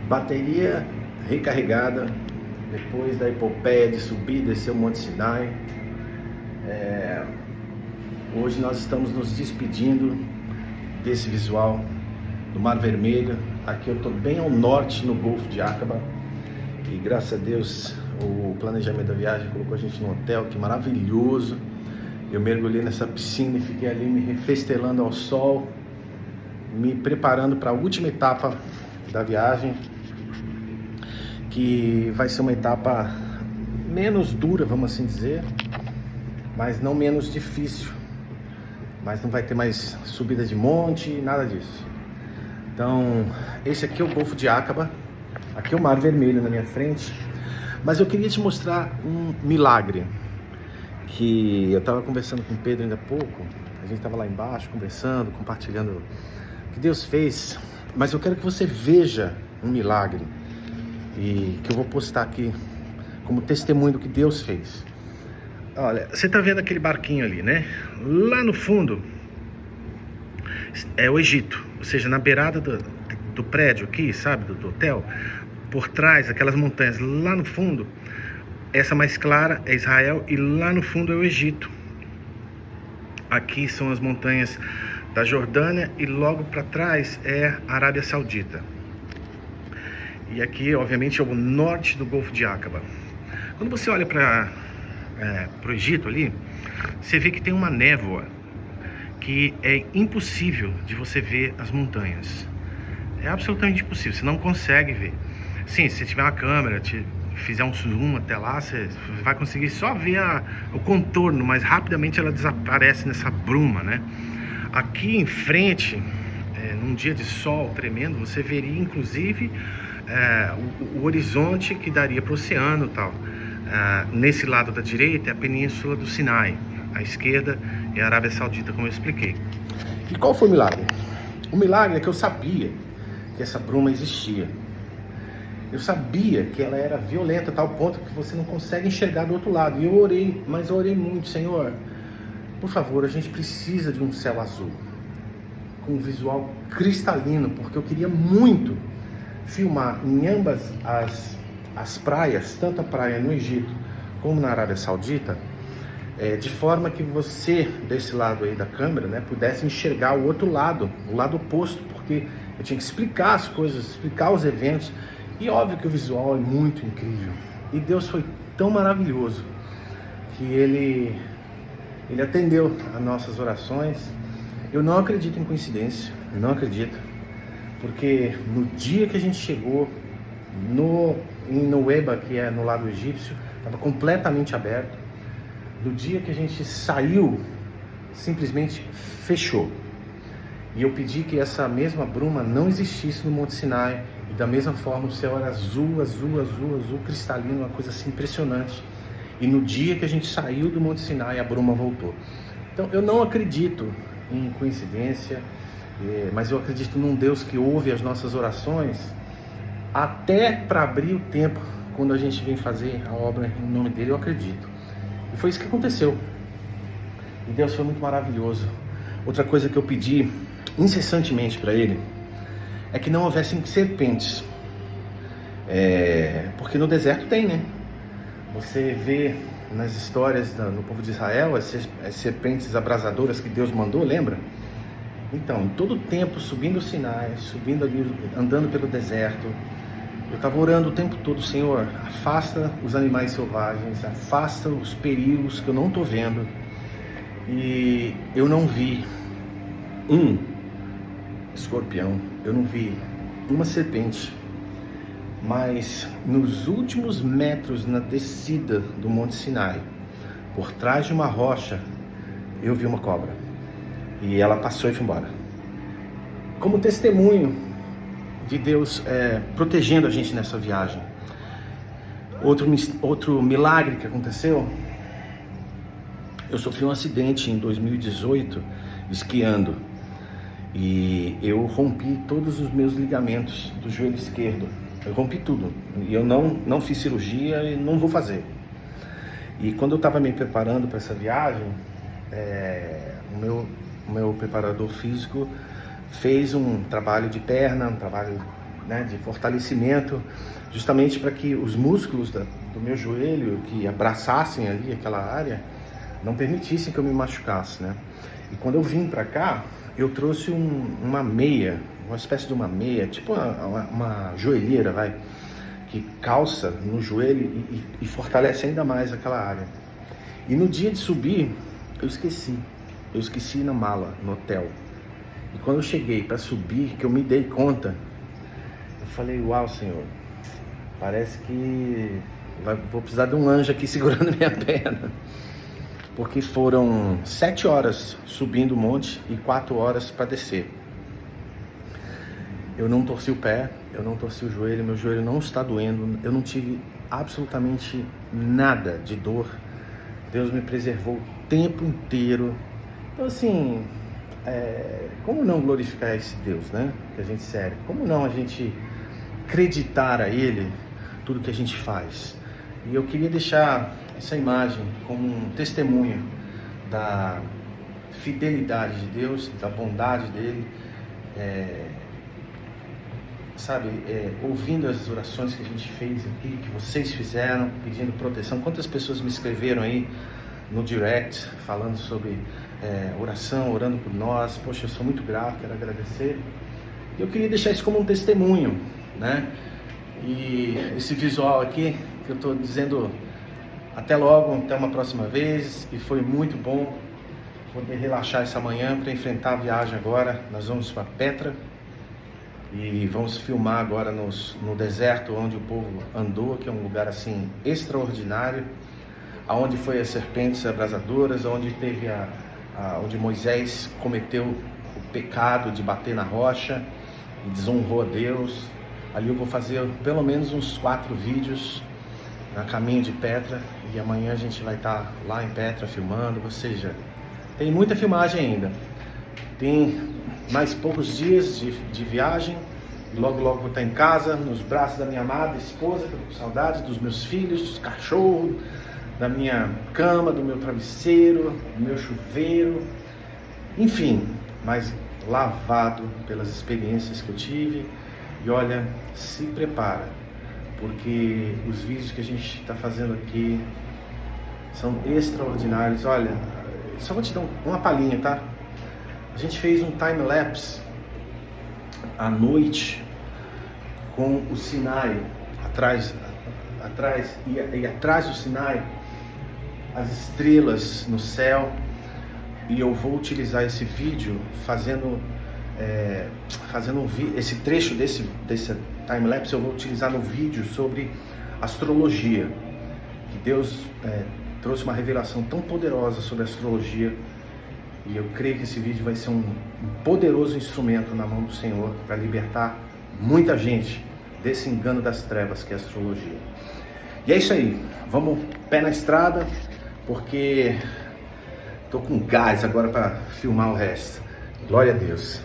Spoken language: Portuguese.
Bateria recarregada depois da epopeia de subir e descer o Monte Sinai. Hoje nós estamos nos despedindo desse visual do Mar Vermelho. Aqui eu estou bem ao norte, no Golfo de Aqaba, e graças a Deus o planejamento da viagem colocou a gente num hotel que maravilhoso. Eu mergulhei nessa piscina e fiquei ali me refestelando ao sol, me preparando para a última etapa da viagem, que vai ser uma etapa menos dura, vamos assim dizer, mas não menos difícil. Mas não vai ter mais subida de monte, nada disso. Então, esse aqui é o Golfo de Aqaba, aqui é o Mar Vermelho na minha frente. Mas eu queria te mostrar um milagre, que eu estava conversando com o Pedro ainda há pouco. A gente estava lá embaixo conversando, compartilhando o que Deus fez. Mas eu quero que você veja um milagre, e que eu vou postar aqui como testemunho do que Deus fez. Olha, você tá vendo aquele barquinho ali, né? Lá no fundo é o Egito, ou seja, na beirada do prédio aqui, sabe, do hotel, por trás, aquelas montanhas lá no fundo, essa mais clara é Israel e lá no fundo é o Egito. Aqui são as montanhas da Jordânia e logo para trás é a Arábia Saudita. E aqui, obviamente, é o norte do Golfo de Aqaba. Quando você olha para o Egito ali, você vê que tem uma névoa que é impossível de você ver as montanhas. É absolutamente impossível, você não consegue ver. Sim, se você tiver uma câmera, fizer um zoom até lá, você vai conseguir só ver o contorno, mas rapidamente ela desaparece nessa bruma, né? Aqui em frente, num dia de sol tremendo, você veria inclusive o horizonte que daria para o oceano e tal. Nesse lado da direita é a Península do Sinai, à esquerda é a Arábia Saudita, como eu expliquei. E qual foi o milagre? O milagre é que eu sabia que essa bruma existia. Eu sabia que ela era violenta a tal ponto que você não consegue enxergar do outro lado. E eu orei, mas eu orei muito: Senhor, por favor, a gente precisa de um céu azul, com um visual cristalino, porque eu queria muito filmar em ambas as praias, tanto a praia no Egito como na Arábia Saudita, de forma que você, desse lado aí da câmera, né, pudesse enxergar o outro lado, o lado oposto, porque eu tinha que explicar as coisas, explicar os eventos, e óbvio que o visual é muito incrível. E Deus foi tão maravilhoso que Ele atendeu as nossas orações. Eu não acredito em coincidência, eu não acredito, porque no dia que a gente chegou em Nuweiba, que é no lado egípcio, estava completamente aberto. No dia que a gente saiu, simplesmente fechou. E eu pedi que essa mesma bruma não existisse no Monte Sinai. E da mesma forma o céu era azul, azul, azul, azul, cristalino, uma coisa assim impressionante. E no dia que a gente saiu do Monte Sinai, a bruma voltou. Então eu não acredito em coincidência, mas eu acredito num Deus que ouve as nossas orações, até para abrir o tempo, quando a gente vem fazer a obra em nome dele. Eu acredito. E foi isso que aconteceu. E Deus foi muito maravilhoso. Outra coisa que eu pedi incessantemente para ele é que não houvessem serpentes. Porque no deserto tem, né? Você vê nas histórias no povo de Israel as serpentes abrasadoras que Deus mandou, lembra? Então, em todo o tempo, subindo o Sinai, subindo ali, andando pelo deserto, eu estava orando o tempo todo: Senhor, afasta os animais selvagens, afasta os perigos que eu não estou vendo. E eu não vi um escorpião, eu não vi uma serpente, mas nos últimos metros na descida do Monte Sinai, por trás de uma rocha, eu vi uma cobra, e ela passou e foi embora, como testemunho de Deus protegendo a gente nessa viagem. Outro milagre que aconteceu: eu sofri um acidente em 2018 esquiando, e eu rompi todos os meus ligamentos do joelho esquerdo. Eu rompi tudo, e eu não fiz cirurgia e não vou fazer. E quando eu estava me preparando para essa viagem, o meu preparador físico fez um trabalho de perna, um trabalho né, de fortalecimento, justamente para que os músculos do meu joelho que abraçassem ali aquela área não permitissem que eu me machucasse, né? E quando eu vim para cá, eu trouxe uma meia, uma espécie de uma meia, tipo uma joelheira, vai, que calça no joelho e fortalece ainda mais aquela área. E no dia de subir, eu esqueci na mala, no hotel. E quando eu cheguei para subir, que eu me dei conta, eu falei, uau, Senhor, parece que vou precisar de um anjo aqui segurando minha perna. Porque foram 7 horas subindo o monte e 4 horas para descer. Eu não torci o pé, eu não torci o joelho, meu joelho não está doendo, eu não tive absolutamente nada de dor. Deus me preservou o tempo inteiro. Então assim, como não glorificar esse Deus, né, que a gente serve? Como não a gente acreditar a Ele tudo que a gente faz? E eu queria deixar essa imagem como um testemunho da fidelidade de Deus, da bondade dele, ouvindo as orações que a gente fez aqui, que vocês fizeram, pedindo proteção. Quantas pessoas me escreveram aí no direct, falando sobre oração, orando por nós. Poxa, eu sou muito grato, quero agradecer. E eu queria deixar isso como um testemunho, né? E esse visual aqui, que eu estou dizendo até logo, até uma próxima vez, e foi muito bom poder relaxar essa manhã para enfrentar a viagem agora. Nós vamos para Petra e vamos filmar agora no deserto onde o povo andou, que é um lugar assim extraordinário, aonde foi as serpentes abrasadoras, onde teve onde Moisés cometeu o pecado de bater na rocha e desonrou a Deus. Ali eu vou fazer pelo menos uns 4 vídeos a caminho de Petra, e amanhã a gente vai estar lá em Petra filmando. Ou seja, tem muita filmagem ainda, tem mais poucos dias de viagem, e logo vou estar em casa, nos braços da minha amada esposa, que eu tô com saudade, dos meus filhos, dos cachorros, da minha cama, do meu travesseiro, do meu chuveiro, enfim, mas lavado pelas experiências que eu tive. E olha, se prepara, porque os vídeos que a gente está fazendo aqui são extraordinários. Olha, só vou te dar uma palhinha, tá? A gente fez um time-lapse à noite com o Sinai atrás e atrás do Sinai as estrelas no céu, e eu vou utilizar esse vídeo fazendo esse trecho desse time-lapse. Eu vou utilizar no vídeo sobre astrologia, que Deus trouxe uma revelação tão poderosa sobre astrologia, e eu creio que esse vídeo vai ser um poderoso instrumento na mão do Senhor para libertar muita gente desse engano das trevas que é a astrologia. E é isso aí, vamos pé na estrada, porque tô com gás agora para filmar o resto. Glória a Deus.